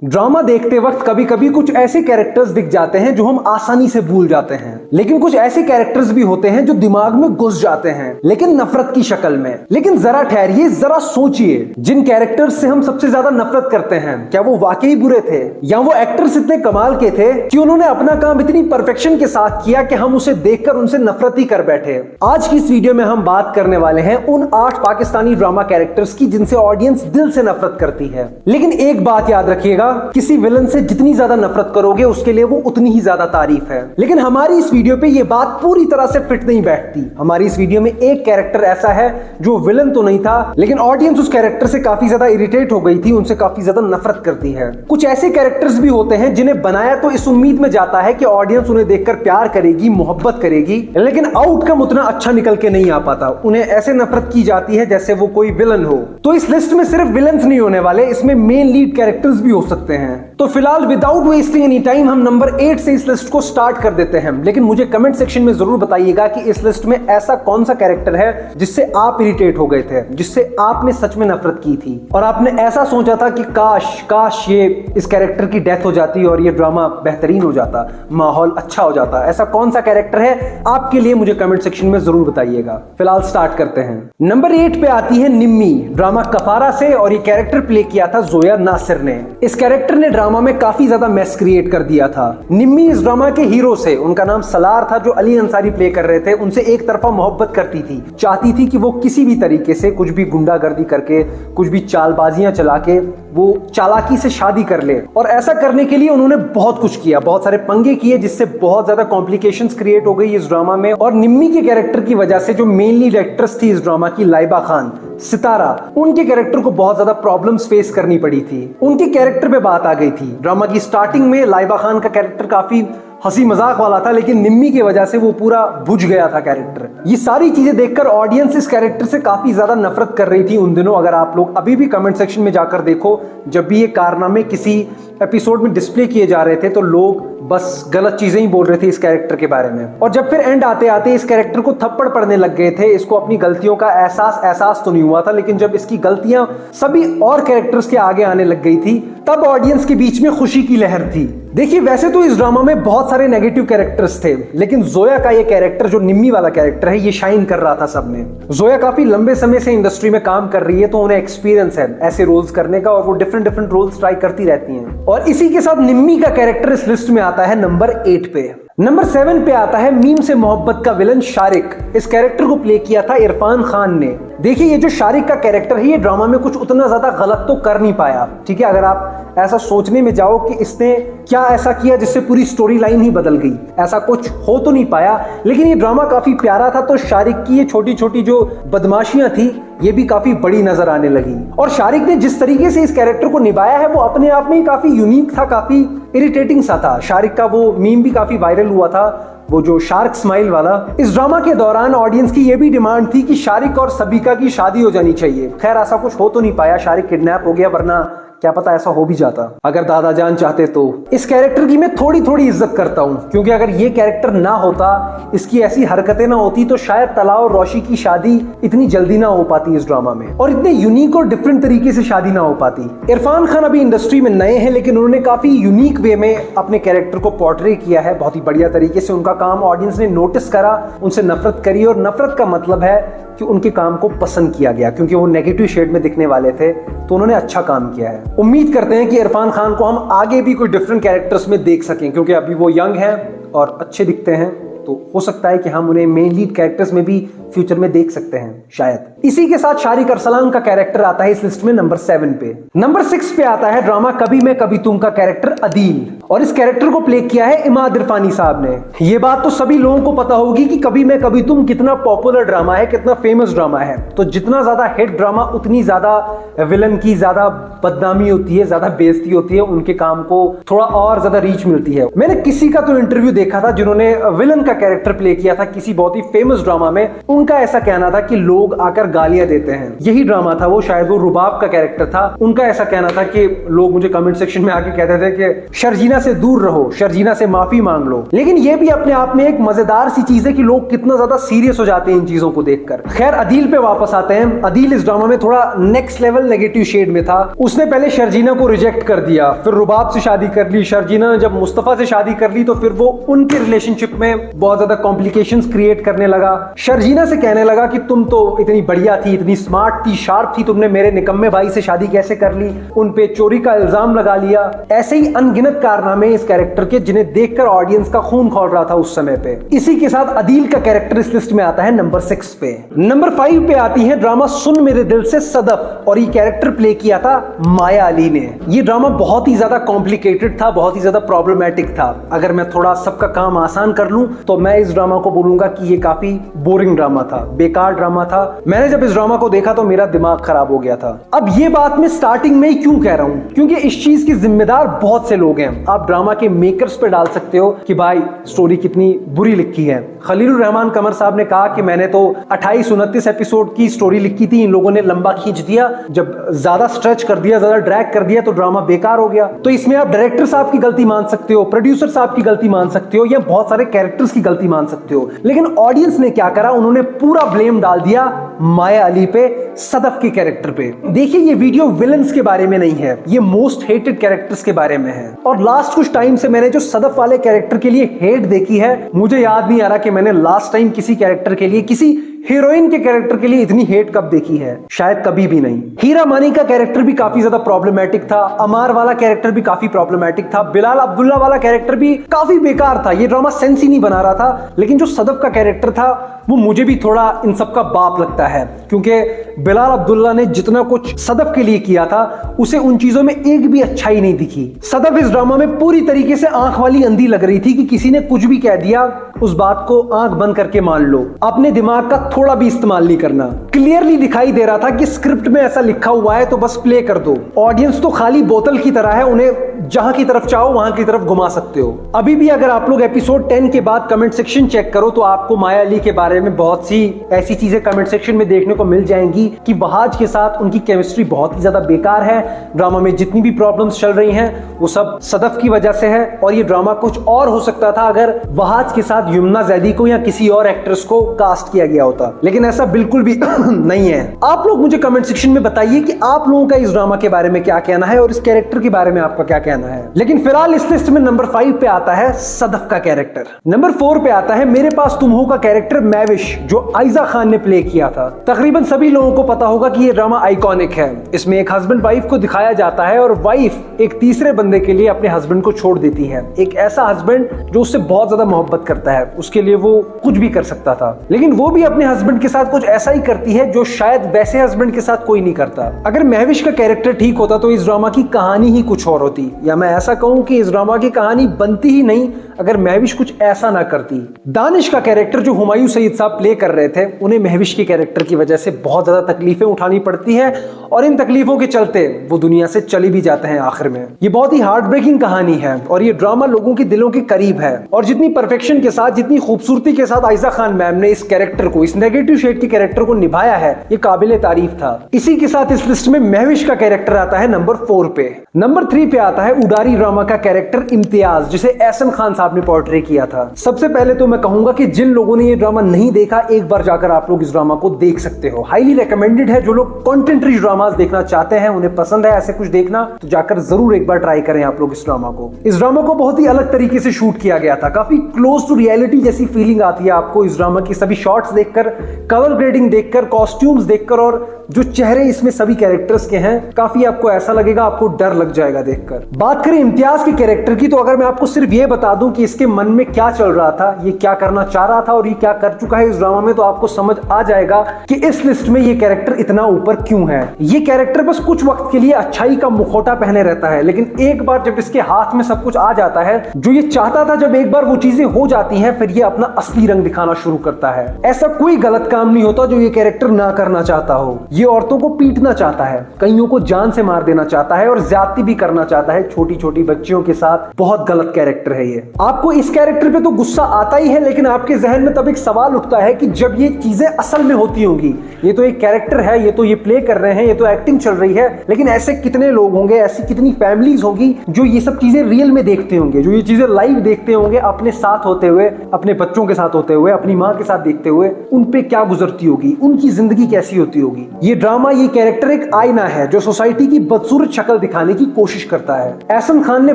Drama देखते वक्त कभी कभी कुछ ऐसे कैरेक्टर्स दिख जाते हैं जो हम आसानी से भूल जाते हैं, लेकिन कुछ ऐसे कैरेक्टर्स भी होते हैं जो दिमाग में घुस जाते हैं, लेकिन नफरत की शक्ल में। लेकिन जरा ठहरिए, जरा सोचिए, जिन कैरेक्टर्स से हम सबसे ज्यादा नफरत करते हैं, क्या वो वाकई बुरे थे, या वो एक्टर्स इतने कमाल के थे कि उन्होंने अपना काम इतनी परफेक्शन के साथ किया कि हम उसे देखकर उनसे नफरत ही कर बैठे। आज की इस वीडियो में हम बात करने वाले हैं उन 8 पाकिस्तानी ड्रामा कैरेक्टर्स की जिनसे ऑडियंस दिल से नफरत करती है। लेकिन एक बात याद रखिएगा, किसी विलन से जितनी ज्यादा नफरत करोगे उसके लिए वो उतनी ही ज्यादा तारीफ है। लेकिन हमारी इस वीडियो पे ये बात पूरी तरह से फिट नहीं बैठती। हमारी इस वीडियो में एक कैरेक्टर ऐसा है जो विलन तो नहीं था, लेकिन ऑडियंस उस कैरेक्टर से काफी ज्यादा इरिटेट हो गई थी, उनसे काफी ज्यादा नफरत करती है। कुछ ऐसे कैरेक्टर्स भी होते हैं जिन्हें बनाया तो इस उम्मीद में जाता है कि ऑडियंस उन्हें देखकर प्यार करेगी, मोहब्बत करेगी, लेकिन आउटकम उतना अच्छा निकल के नहीं आ पाता। उन्हें ऐसे नफरत की जाती है जैसे वो कोई विलन हो। तो इस लिस्ट में सिर्फ विलन्स नहीं होने वाले, इसमें मेन लीड कैरेक्टर्स भी हो सकते हैं। तो फिलहाल विदाउट वेस्टिंग एनी टाइम हम नंबर 8 से इस लिस्ट को स्टार्ट कर देते हैं। लेकिन मुझे कमेंट सेक्शन में जरूर बताइएगा कि इस लिस्ट में ऐसा कौन सा कैरेक्टर है जिससे आप इरिटेट हो गए थे, जिससे आपने सच में नफरत की थी और आपने ऐसा सोचा था कि काश ये इस कैरेक्टर की डेथ हो जाती और ये ड्रामा बेहतरीन हो जाता, माहौल अच्छा हो जाता। ऐसा कौन सा कैरेक्टर है आपके लिए, मुझे कमेंट सेक्शन में जरूर बताइएगा। फिलहाल स्टार्ट करते हैं। नंबर 8 पे आती है निम्मी, ड्रामा कफारा से, और ये कैरेक्टर प्ले किया था जोया नासिर ने। इस कैरेक्टर ने ड्रामा में काफी ज्यादा मैस क्रिएट कर दिया था। निम्मी इस ड्रामा के हीरो से, उनका नाम सलार था, जो अली अंसारी प्ले कर रहे थे, उनसे एक तरफा मोहब्बत करती थी। चाहती थी कि वो किसी भी तरीके से कुछ भी गुंडागर्दी करके, कुछ भी चालबाजियां चला के वो चालाकी से शादी कर ले। और ऐसा करने के लिए उन्होंने बहुत कुछ किया, बहुत सारे पंगे किए, जिससे बहुत ज्यादा कॉम्प्लिकेशंस क्रिएट हो गई इस ड्रामा में। और निम्मी के कैरेक्टर की वजह से जो मेन लीड एक्ट्रेस थी इस ड्रामा की, लाइबा खान, सितारा, उनके कैरेक्टर को बहुत ज्यादा प्रॉब्लम्स फेस करनी पड़ी थी। उनके कैरेक्टर पे बात आ गई थी। ड्रामा की स्टार्टिंग में लाइबा खान का कैरेक्टर काफी हंसी मजाक वाला था, लेकिन निम्मी की वजह से वो पूरा बुझ गया था कैरेक्टर। ये सारी चीजें देखकर ऑडियंस इस कैरेक्टर से काफी ज्यादा नफरत कर रही थी उन दिनों। अगर आप लोग अभी भी कमेंट सेक्शन में जाकर देखो, जब भी ये कारनामे किसी एपिसोड में डिस्प्ले किए जा रहे थे तो लोग बस गलत चीजें ही बोल रहे थे इस कैरेक्टर के बारे में। और जब फिर एंड आते आते इस कैरेक्टर को थप्पड़ पड़ने लग गए थे, इसको अपनी गलतियों का एहसास तो नहीं हुआ था, लेकिन जब इसकी गलतियां सभी और कैरेक्टर्स के आगे आने लग गई थी, तब ऑडियंस के बीच में खुशी की लहर थी। देखिए, वैसे तो इस ड्रामा में बहुत सारे नेगेटिव कैरेक्टर्स थे, लेकिन जोया का ये कैरेक्टर, जो निम्मी वाला कैरेक्टर है, ये शाइन कर रहा था सब में। जोया काफी लंबे समय से इंडस्ट्री में काम कर रही है, तो उन्हें एक्सपीरियंस है ऐसे रोल्स करने का, और वो डिफरेंट रोल्स ट्राई करती रहती हैं। और इसी के साथ निम्मी का कैरेक्टर इस लिस्ट में आता है नंबर 8 पे। नंबर 7 पे आता है मीम से मोहब्बत का विलन शारिक। इस कैरेक्टर को प्ले किया था इरफान खान ने। देखिए, ये जो शारिक का कैरेक्टर है, ये ड्रामा में कुछ उतना ज्यादा गलत तो कर नहीं पाया, ठीक है। अगर आप ऐसा सोचने में जाओ कि इसने क्या ऐसा किया जिससे पूरी स्टोरी लाइन ही बदल गई, ऐसा कुछ हो तो नहीं पाया, लेकिन ये ड्रामा काफी प्यारा था। तो शारिक की ये छोटी छोटी जो बदमाशियां थी, ये भी काफी बड़ी नजर आने लगी। और शारिक ने जिस तरीके से इस कैरेक्टर को निभाया है, वो अपने आप में ही काफी यूनिक था, काफी इरिटेटिंग सा था। शारिक का वो मीम भी काफी वायरल हुआ था, वो जो शार्क स्माइल वाला। इस ड्रामा के दौरान ऑडियंस की ये भी डिमांड थी कि शारिक और सबीका की शादी हो जानी चाहिए। खैर, ऐसा कुछ हो तो नहीं पाया, शारिक किडनैप हो गया, वरना क्या पता ऐसा हो भी जाता अगर दादा जान चाहते तो। इस कैरेक्टर की मैं थोड़ी इज्जत करता हूं, क्योंकि अगर ये कैरेक्टर ना होता, इसकी ऐसी हरकतें ना होती, तो शायद तला और रोशी की शादी इतनी जल्दी ना हो पाती इस ड्रामा में, और इतने यूनिक और डिफरेंट तरीके से शादी ना हो पाती। इरफान खान अभी इंडस्ट्री में नए हैं, लेकिन उन्होंने काफी यूनिक वे में अपने कैरेक्टर को पोर्ट्रे किया है, बहुत ही बढ़िया तरीके से। उनका काम ऑडियंस ने नोटिस करा, उनसे नफरत करी, और नफरत का मतलब है कि उनके काम को पसंद किया गया, क्योंकि वो नेगेटिव शेड में दिखने वाले थे, तो उन्होंने अच्छा काम किया है। उम्मीद करते हैं कि इरफान खान को हम आगे भी कोई डिफरेंट कैरेक्टर्स में देख सकें, क्योंकि अभी वो यंग हैं और अच्छे दिखते हैं, तो हो सकता है कि हम उन्हें मेन लीड कैरेक्टर्स में भी फ्यूचर में देख सकते हैं शायद। इसी के साथ शारिक अरसलान का कैरेक्टर आता है इस लिस्ट में नंबर 7 पे। नंबर 6 पे आता है ड्रामा कभी मैं कभी तुम का कैरेक्टर अदील, और इस कैरेक्टर को प्ले किया है इमाद इरफानी साहब ने। ये बात तो सभी लोगों को पता होगी कि कभी मैं कभी तुम कितना पॉपुलर ड्रामा है, कितना फेमस ड्रामा है। तो जितना ज्यादा हिट ड्रामा, उतनी ज्यादा विलन की ज्यादा बदनामी होती है, ज्यादा बेइज्जती होती है, उनके काम को थोड़ा और ज्यादा रीच मिलती है। मैंने किसी का तो इंटरव्यू देखा था जिन्होंने विलन का कैरेक्टर प्ले किया था किसी बहुत ही फेमस ड्रामा में। उनका ऐसा कहना था कि लोग आकर गालियां देते हैं। यही ड्रामा था वो, शायद वो रुबाब का कैरेक्टर था। उनका ऐसा कहना था कि लोग मुझे कमेंट सेक्शन में आके कहते थे कि शर्जीना से दूर रहो, शर्जीना से माफी मांग लो। लेकिन ये भी अपने आप में एक मजेदार सी चीज है कि लोग कितना ज्यादा सीरियस हो जाते हैं इन चीजों को देखकर। खैर अदील पे वापस आते हैं। अदील इस ड्रामा में थोड़ा नेक्स्ट लेवल नेगेटिव शेड में था। उसने पहले शर्जीना को रिजेक्ट कर दिया, फिर रुबाब से शादी कर ली। शर्जीना ने जब मुस्तफा से शादी कर ली तो फिर वो उनके रिलेशनशिप में बहुत ज्यादा कॉम्प्लिकेशंस क्रिएट करने लगा। शर्जीना से कहने लगा कि तुम तो इतनी बढ़िया थी, इतनी स्मार्ट थी, शार्प थी, तुमने मेरे निकम्मे भाई से शादी कैसे कर ली? उन पे चोरी का इल्जाम लगा लिया। ऐसे ही अनगिनत कारनामे इस कैरेक्टर के जिन्हें देखकर ऑडियंस का खून खौल रहा था उस समय पे। इसी के साथ अदील का कैरेक्टर इस लिस्ट में आता है नंबर 6 पे। नंबर 5 पे आती है ड्रामा सुन मेरे दिल से सदफ, और ये कैरेक्टर प्ले किया था माया अली ने। ये ड्रामा बहुत ही ज्यादा कॉम्प्लिकेटेड था, बहुत ही ज्यादा प्रॉब्लमैटिक था। अगर मैं थोड़ा सबका काम आसान कर लूं तो मैं इस ड्रामा को बोलूंगा कि ये काफी बोरिंग ड्रामा था, बेकार ड्रामा था। मैंने जब इस ड्रामा को देखा तो मेरा दिमाग खराब हो गया था। अब ये बात मैं स्टार्टिंग में ही क्यों कह रहा हूं? क्योंकि इस चीज की जिम्मेदार बहुत से लोग हैं। आप ड्रामा के मेकर्स पे डाल सकते हो कि भाई स्टोरी कितनी बुरी लिखी है। खलीलुर रहमान कमर साहब ने कहा कि मैंने तो 28-29 एपिसोड की स्टोरी लिखी थी, इन लोगों ने लंबा खींच दिया, जब ज्यादा स्ट्रेच कर दिया, ज्यादा ड्रैग कर दिया तो ड्रामा बेकार हो गया। तो इसमें आप डायरेक्टर साहब की गलती मान सकते हो, प्रोड्यूसर साहब की गलती मान सकते हो, या बहुत सारे कैरेक्टर्स की गलती मान सकते हो। लेकिन ऑडियंस ने क्या करा, उन्होंने पूरा ब्लेम डाल दिया माया अली पे, सदफ के कैरेक्टर पे। देखिए ये वीडियो विलन्स के बारे में नहीं है, ये मोस्ट हेटेड कैरेक्टर्स के बारे में है। और लास्ट कुछ टाइम से मैंने जो सदफ वाले कैरेक्टर के लिए हेट देखी है, मुझे याद नहीं आ रहा कि मैंने लास्ट टाइम किसी कैरेक्टर के लिए, किसी हीरोइन के कैरेक्टर के लिए इतनी हेट कब देखी है। शायद कभी भी नहीं। हीरा मानी का कैरेक्टर भी काफी ज्यादा प्रॉब्लमैटिक था, अमार वाला कैरेक्टर भी काफी प्रॉब्लमैटिक था, बिलाल अब्दुल्ला वाला कैरेक्टर भी काफी बेकार था। ये ड्रामा सेंस ही नहीं बना रहा था। लेकिन जो सदफ का कैरेक्टर था वो मुझे भी थोड़ा इन सब का बाप लगता है, क्योंकि बिलाल अब्दुल्ला ने जितना कुछ सदफ के लिए किया था उसे उन चीजों में एक भी अच्छाई नहीं दिखी। सदफ इस ड्रामा में पूरी तरीके से आंख वाली अंधी लग रही थी कि किसी ने कुछ भी कह दिया उस बात को आंख बंद करके मान लो, अपने दिमाग का थोड़ा भी इस्तेमाल नहीं करना। क्लियरली दिखाई दे रहा था कि स्क्रिप्ट में ऐसा लिखा हुआ है तो बस प्ले कर दो। ऑडियंस तो खाली बोतल की तरह है, उन्हें जहां की तरफ चाहो वहां की तरफ घुमा सकते हो। अभी भी अगर आप लोग एपिसोड 10 के बाद कमेंट सेक्शन चेक करो तो आपको माया अली के बारे में बहुत सी ऐसी चीजें कमेंट सेक्शन में देखने को मिल जाएंगी कि वहाज के साथ उनकी केमिस्ट्री बहुत ही ज्यादा बेकार है। ड्रामा में जितनी भी प्रॉब्लम्स चल रही हैं वो सब सदफ की वजह से है, और ये ड्रामा कुछ और हो सकता था अगर वहाज के साथ यमुना जैदी को या किसी और एक्ट्रेस को कास्ट किया गया होता। लेकिन ऐसा बिल्कुल भी नहीं है। आप लोग मुझे कमेंट सेक्शन में बताइए कि आप लोगों का इस ड्रामा के बारे में क्या कहना है और इस कैरेक्टर के बारे में आपका क्या कहना है। लेकिन फिलहाल इस लिस्ट में नंबर 5 पे आता है सदफ का कैरेक्टर। नंबर 4 पे आता है मेरे पास तुम हो का कैरेक्टर मैविश, जो आयजा खान ने प्ले किया था। तकरीबन सभी लोगों को पता होगा कि ये ड्रामा आइकॉनिक है। इसमें एक हस्बैंड वाइफ को दिखाया जाता है और वाइफ एक तीसरे बंदे के लिए अपने हस्बैंड को छोड़ देती है। एक ऐसा हस्बैंड जो उससे बहुत ज्यादा मोहब्बत करता है, उसके लिए वो कुछ भी कर सकता था, लेकिन वो भी अपने हस्बैंड के साथ कुछ ऐसा ही करती है जो शायद वैसे हस्बैंड के साथ कोई नहीं करता। अगर महविश का कैरेक्टर ठीक होता तो इस ड्रामा की कहानी ही कुछ और होती, या मैं ऐसा कहूं कि इस ड्रामा की कहानी बनती ही नहीं अगर महविश कुछ ऐसा ना करती। दानिश का कैरेक्टर जो हुमायूं सईद साहब प्ले कर रहे थे, उन्हें महविश के कैरेक्टर की वजह से बहुत ज्यादा तकलीफें उठानी पड़ती है, और इन तकलीफों के चलते वो दुनिया से चले भी जाते हैं आखिर में। ये बहुत ही हार्ट ब्रेकिंग कहानी है और ये ड्रामा लोगों के दिलों के करीब है। और जितनी परफेक्शन के साथ, जितनी खूबसूरती के साथ आयजा खान मैम ने इस कैरेक्टर को, इस नेगेटिव शेड के कैरेक्टर को निभाया है, ये काबिले तारीफ था। इसी के साथ इस लिस्ट में महविश का कैरेक्टर आता है नंबर 4 पे। नंबर 3 पे आता है उडारी ड्रामा का कैरेक्टर इम्तियाज, जिसे एहसन खान साहब ने पोर्ट्रे किया था। सबसे पहले तो मैं कहूंगा कि जिन लोगों ने ये ड्रामा नहीं देखा, एक बार जाकर आप लोग इस ड्रामा को देख सकते हो। हाईली रिकमेंडेड है। जो लोग कंटेंट रिच ड्रामास देखना चाहते हैं, उन्हें पसंद है ऐसे कुछ देखना, तो जाकर जरूर एक बार ट्राई करें आप लोग इस ड्रामा को। इस ड्रामा को बहुत ही अलग तरीके से शूट किया गया था, काफी क्लोज टू रियलिटी जैसी फीलिंग आती है आपको इस ड्रामा की सभी शॉट्स देखकर, कलर ग्रेडिंग देखकर, कॉस्ट्यूम्स देखकर, और जो चेहरे इसमें सभी कैरेक्टर्स के हैं, काफी आपको ऐसा लगेगा, आपको डर लग जाएगा देखकर। बात करें इम्तियाज के कैरेक्टर की, तो अगर मैं आपको सिर्फ ये बता दूं कि इसके मन में क्या चल रहा था, ये क्या करना चाह रहा था और ये क्या कर चुका है इस ड्रामा में, तो आपको समझ आ जाएगा कि इस लिस्ट में ये कैरेक्टर इतना ऊपर क्यों है। ये कैरेक्टर बस कुछ वक्त के लिए अच्छाई का मुखौटा पहने रहता है, लेकिन एक बार जब इसके हाथ में सब कुछ आ जाता है, जो ये चाहता था, जब एक बार वो चीजें हो जाती हैं, फिर ये अपना असली रंग दिखाना शुरू करता है। ऐसा कोई गलत काम नहीं होता जो ये कैरेक्टर ना करना चाहता हो। ये औरतों को पीटना चाहता है, कईयों को जान से मार देना चाहता है और ज्यादती भी करना चाहता है छोटी छोटी बच्चियों के साथ। बहुत गलत कैरेक्टर है ये। आपको इस कैरेक्टर पे तो गुस्सा आता ही है, लेकिन आपके जहन में तब एक सवाल उठता है कि जब ये चीजें असल में होती होंगी, ये तो एक कैरेक्टर है, ये तो ये प्ले कर रहे हैं, ये तो एक्टिंग चल रही है, लेकिन ऐसे कितने लोग होंगे, ऐसी कितनी फैमिलीज होगी जो ये सब चीजें रियल में देखते होंगे, जो ये चीजें लाइव देखते होंगे अपने साथ होते हुए, अपने बच्चों के साथ होते हुए, अपनी माँ के साथ देखते हुए, उन पे क्या गुजरती होगी, उनकी जिंदगी कैसी होती होगी। ये ड्रामा, ये कैरेक्टर एक आईना है जो सोसाइटी की बदसूरत शक्ल दिखाने की कोशिश करता है। एहसन खान ने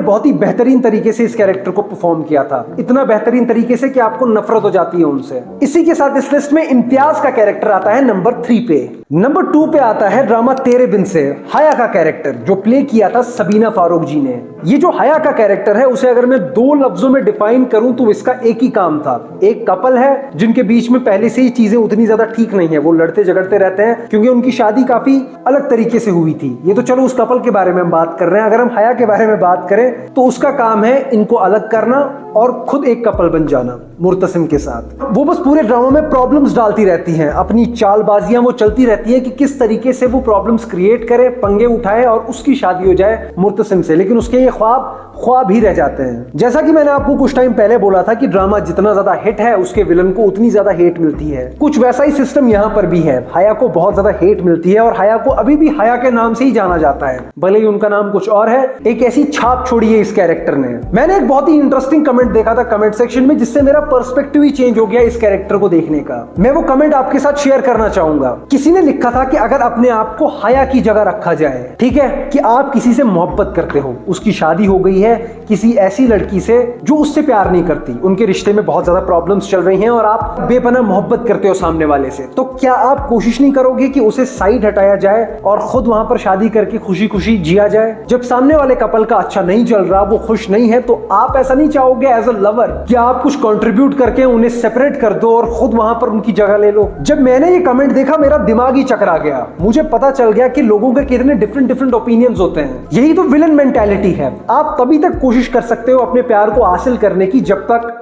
बहुत ही बेहतरीन तरीके से इस कैरेक्टर को परफॉर्म किया था, इतना बेहतरीन तरीके से कि आपको नफरत हो जाती है उनसे। इसी के साथ इस लिस्ट में इम्तियाज का कैरेक्टर आता है नंबर 3 पे। नंबर 2 पे आता है ड्रामा तेरे बिन से हया का कैरेक्टर, जो प्ले किया था सबीना फारूक जी ने। ये जो हया का कैरेक्टर है, उसे अगर मैं 2 लफ्जों में डिफाइन करूं तो इसका एक ही काम था। एक कपल है जिनके बीच में पहले से ही चीजें उतनी ज्यादा ठीक नहीं है, वो लड़ते झगड़ते रहते हैं क्योंकि उनकी शादी काफी अलग तरीके से हुई थी। ये तो चलो उस कपल के बारे में हम बात कर रहे हैं। अगर हम हया के बारे में बात करें तो उसका काम है इनको अलग करना और खुद एक कपल बन जाना मुर्तसिम के साथ। वो बस पूरे ड्रामा में प्रॉब्लम्स डालती रहती हैं, अपनी चालबाजियां वो चलती रहती है कि किस तरीके से वो प्रॉब्लम्स क्रिएट करे, पंगे उठाए और उसकी शादी हो जाए मुर्तसिम से, लेकिन उसके ये ख्वाब ही रह जाते हैं। जैसा कि मैंने आपको कुछ टाइम पहले बोला था कि ड्रामा जितना ज्यादा हिट है उसके विलन को उतनी ज्यादा हेट मिलती है। कुछ वैसा ही सिस्टम यहाँ पर भी है। हया को बहुत ज्यादा हेट मिलती है और हया को अभी भी हया के नाम से ही जाना जाता है, भले ही उनका नाम कुछ और है। एक ऐसी छाप छोड़ी है इस कैरेक्टर ने। मैंने एक बहुत ही इंटरेस्टिंग कमेंट देखा था कमेंट सेक्शन में, जिससे मेरा पर्सपेक्टिव ही चेंज हो गया इस कैरेक्टर को देखने का। मैं वो कमेंट आपके साथ शेयर करना चाहूंगा। किसी ने लिखा था कि अगर अपने आप को हया की जगह रखा जाए, ठीक है, कि आप किसी से मोहब्बत करते हो, उसकी शादी हो गई है किसी ऐसी लड़की से जो उससे प्यार नहीं करती, उनके रिश्ते में बहुत ज्यादा प्रॉब्लम्स चल रही हैं और आप बेपनाह मोहब्बत करते हो सामने वाले से, तो क्या आप कोशिश नहीं करोगे कि उसे साइड हटाया जाए और खुद वहां पर शादी करके खुशी खुशी जिया जाए? जब सामने वाले कपल का अच्छा नहीं चल रहा, वो खुश नहीं है, तो आप ऐसा नहीं चाहोगे एज अ लवर कि आप कुछ कंट्रीब्यूट करके उन्हें सेपरेट कर दो और खुद वहां पर उनकी जगह ले लो? जब मैंने ये कमेंट देखा मेरा दिमाग ही चकरा गया। मुझे पता चल गया कि लोगों के कितने डिफरेंट ओपिनियंस होते हैं। यही तो विलन मेंटालिटी है। आप तभी तक कोशिश कर सकते हो अपने प्यार को हासिल करने की जब तक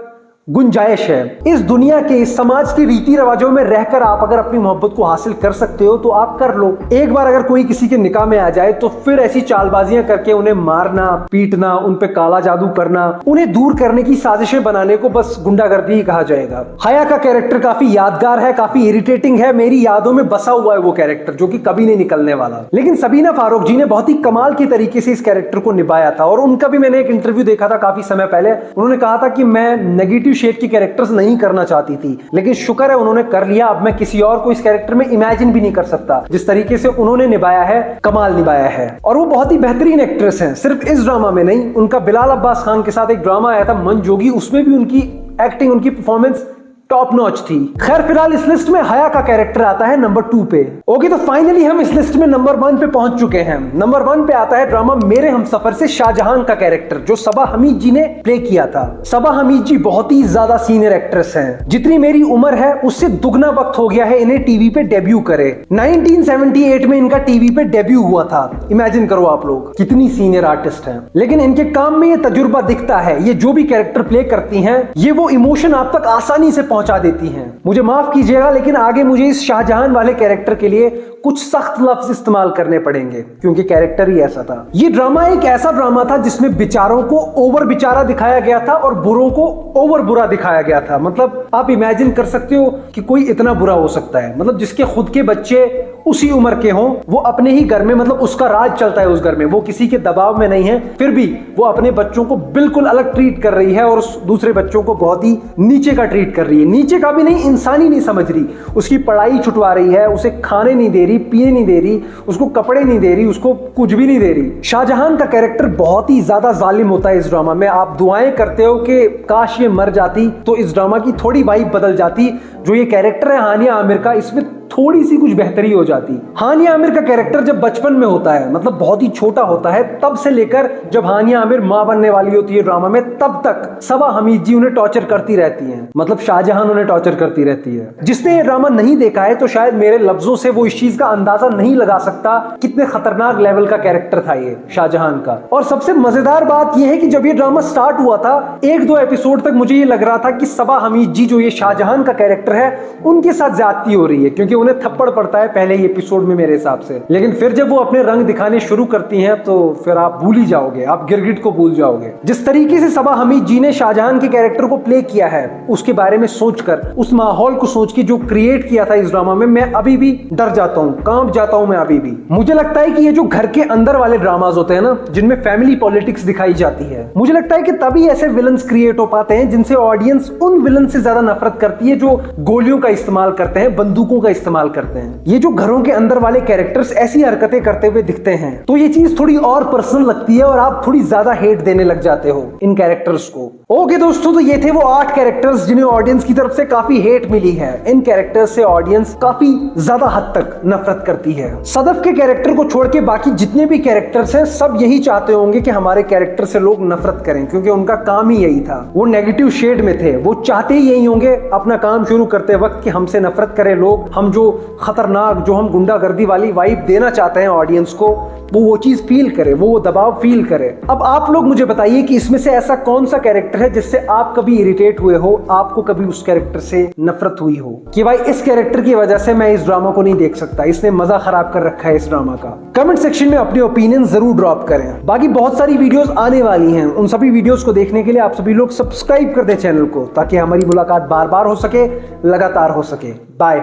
गुंजाइश है। इस दुनिया के, इस समाज के रीति रिवाजों में रहकर आप अगर अपनी मोहब्बत को हासिल कर सकते हो तो आप कर लो। एक बार अगर कोई किसी के निकाह में आ जाए तो फिर ऐसी चालबाजियां करके उन्हें मारना, पीटना, उन पे काला जादू करना, उन्हें दूर करने की साजिशें बनाने को बस गुंडागर्दी ही कहा जाएगा। हया का कैरेक्टर काफी यादगार है, काफी इरिटेटिंग है। मेरी यादों में बसा हुआ है वो कैरेक्टर, जो कि कभी नहीं निकलने वाला। लेकिन सबीना फारूक जी ने बहुत ही कमाल के तरीके से इस कैरेक्टर को निभाया था। और उनका भी मैंने एक इंटरव्यू देखा था काफी समय पहले। उन्होंने कहा था कि मैं नेगेटिव शेड की कैरेक्टर्स नहीं करना चाहती थी, लेकिन शुक्र है उन्होंने कर लिया। अब मैं किसी और को इस कैरेक्टर में इमेजिन भी नहीं कर सकता। जिस तरीके से उन्होंने निभाया है, कमाल निभाया है। और वो बहुत ही बेहतरीन एक्ट्रेस हैं, सिर्फ इस ड्रामा में नहीं। उनका बिलाल अब्बास खान के साथ एक ड्रामा आया था मन जोगी, उसमें भी उनकी एक्टिंग, उनकी परफॉर्मेंस टॉप नॉच थी। खैर फिलहाल इस लिस्ट में हया का कैरेक्टर आता है नंबर 2 पे। ओके, तो फाइनली हम इस लिस्ट में नंबर 1 पे पहुंच चुके हैं। नंबर 1 पे आता है ड्रामा मेरे हमसफर से शाहजहां का कैरेक्टर, जो सबा हमीद जी ने प्ले किया था। सबा हमीद जी बहुत ही ज्यादा सीनियर एक्ट्रेस हैं। जितनी मेरी उम्र है उससे दुगना वक्त हो गया है इन्हें टीवी पे डेब्यू करे। 1978 में इनका टीवी पे डेब्यू हुआ था। इमेजिन करो आप लोग कितनी सीनियर आर्टिस्ट हैं। लेकिन इनके काम में ये तजुर्बा दिखता है। ये जो भी कैरेक्टर प्ले करती हैं, ये वो इमोशन आप तक आसानी से पहुंचा देती हैं। मुझे माफ कीजिएगा, लेकिन आगे मुझे इस शाहजहां वाले कैरेक्टर के लिए कुछ सख्त लफ्ज इस्तेमाल करने पड़ेंगे, क्योंकि कैरेक्टर ही ऐसा था। ये ड्रामा एक ऐसा ड्रामा था जिसमें बिचारों को ओवर बिचारा दिखाया गया था और बुरों को ओवर बुरा दिखाया गया था। मतलब आप इमेजिन कर सकते हो कि कोई इतना बुरा हो सकता है। मतलब जिसके खुद के बच्चे उसी उम्र के हों, वो अपने ही घर में, मतलब उसका राज चलता है उस घर में, वो किसी के दबाव में नहीं है, फिर भी वो अपने बच्चों को बिल्कुल अलग ट्रीट कर रही है और उस दूसरे बच्चों को बहुत ही नीचे का ट्रीट कर रही है। नीचे का भी नहीं, इंसानी नहीं समझ रही। उसकी पढ़ाई छुटवा रही है, उसे खाने नहीं दे रही, पीने नहीं दे रही, उसको कपड़े नहीं दे रही, उसको कुछ भी नहीं दे रही। शाहजहां का कैरेक्टर बहुत ही ज्यादा जालिम होता है इस ड्रामा में। आप दुआएं करते हो कि काश ये मर जाती तो इस ड्रामा की थोड़ी वाइब बदल जाती। जो ये कैरेक्टर है हानिया आमिर का, इसमें थोड़ी सी कुछ बेहतरी हो जाती। हानिया आमिर का कैरेक्टर जब बचपन में होता है, मतलब बहुत ही छोटा होता है, तब से लेकर जब हानिया आमिर मां बनने वाली होती है ड्रामा में, तब तक सबा हमीद जी उन्हें टॉर्चर करती रहती हैं, मतलब शाहजहान उन्हें टॉर्चर करती रहती है। जिसने ये ड्रामा नहीं देखा है तो शायद मेरे लफ्जों से वो इस चीज का अंदाजा नहीं लगा सकता कितने खतरनाक लेवल का कैरेक्टर था ये शाहजहान का। और सबसे मजेदार बात यह है कि जब ये ड्रामा स्टार्ट हुआ था, 1-2 एपिसोड तक मुझे ये लग रहा था कि सबा हमीद जी जो ये शाहजहान का कैरेक्टर है उनके साथ ज्यादती हो रही है, क्योंकि उन्हें थप्पड़ पड़ता है पहले ही एपिसोड में मेरे हिसाब से। लेकिन फिर जब वो अपने रंग दिखाने शुरू करती हैं तो फिर आप भूल ही जाओगे, आप गिरगिट को भूल जाओगे। जिस तरीके से सबा हमीद जी ने शाहजहान के कैरेक्टर को प्ले किया है, उसके बारे में सोचकर, उस माहौल को सोच के जो क्रिएट किया था इस ड्रामा में, मैं अभी भी डर जाता हूँ, कांप जाता हूँ मैं अभी भी। मुझे लगता है कि ये जो घर के अंदर वाले ड्रामाज होते हैं ना, जिनमें फैमिली पॉलिटिक्स दिखाई जाती है, मुझे लगता है कि तभी ऐसे विलन्स क्रिएट हो पाते हैं जिनसे ऑडियंस उन विलन से ज्यादा नफरत करती है जो गोलियों का इस्तेमाल करते हैं, बंदूकों का इस्तेमाल करते हैं। ये जो घरों के अंदर वाले कैरेक्टर्स ऐसी हरकतें करते हुए दिखते हैं तो ये चीज थोड़ी और पर्सनल लगती है और आप थोड़ी ज्यादा हेट देने लग जाते हो इन कैरेक्टर्स को। ओके दोस्तों, तो ये थे वो 8 कैरेक्टर्स जिन्हें ऑडियंस की तरफ से काफी हेट मिली है। इन कैरेक्टर्स से ऑडियंस काफी ज्यादा हद तक नफरत करती है। सदफ के कैरेक्टर को छोड़ के बाकी जितने भी कैरेक्टर्स हैं सब यही चाहते होंगे कि हमारे कैरेक्टर से लोग नफरत करें, क्योंकि उनका काम ही यही था। वो नेगेटिव शेड में थे, वो चाहते ही यही होंगे अपना काम शुरू करते वक्त कि हमसे नफरत करें लोग, हम जो खतरनाक, जो हम गुंडागर्दी वाली वाइब देना चाहते हैं ऑडियंस को, वो चीज फील करे, वो दबाव फील करे। अब आप लोग मुझे बताइए कि इसमें से ऐसा कौन सा कैरेक्टर है जिससे आप कभी इरिटेट हुए हो, आपको कभी उस कैरेक्टर से नफरत हुई हो कि भाई इस कैरेक्टर की वजह से मैं इस ड्रामा को नहीं देख सकता, इसने मजा खराब कर रखा है इस ड्रामा का। कमेंट सेक्शन में अपने ओपिनियन जरूर ड्रॉप करें। बाकी बहुत सारी वीडियोस आने वाली हैं, उन सभी वीडियोस को देखने के लिए आप सभी लोग सब्सक्राइब कर दें चैनल को, ताकि हमारी मुलाकात बार बार हो सके, लगातार हो सके। बाय।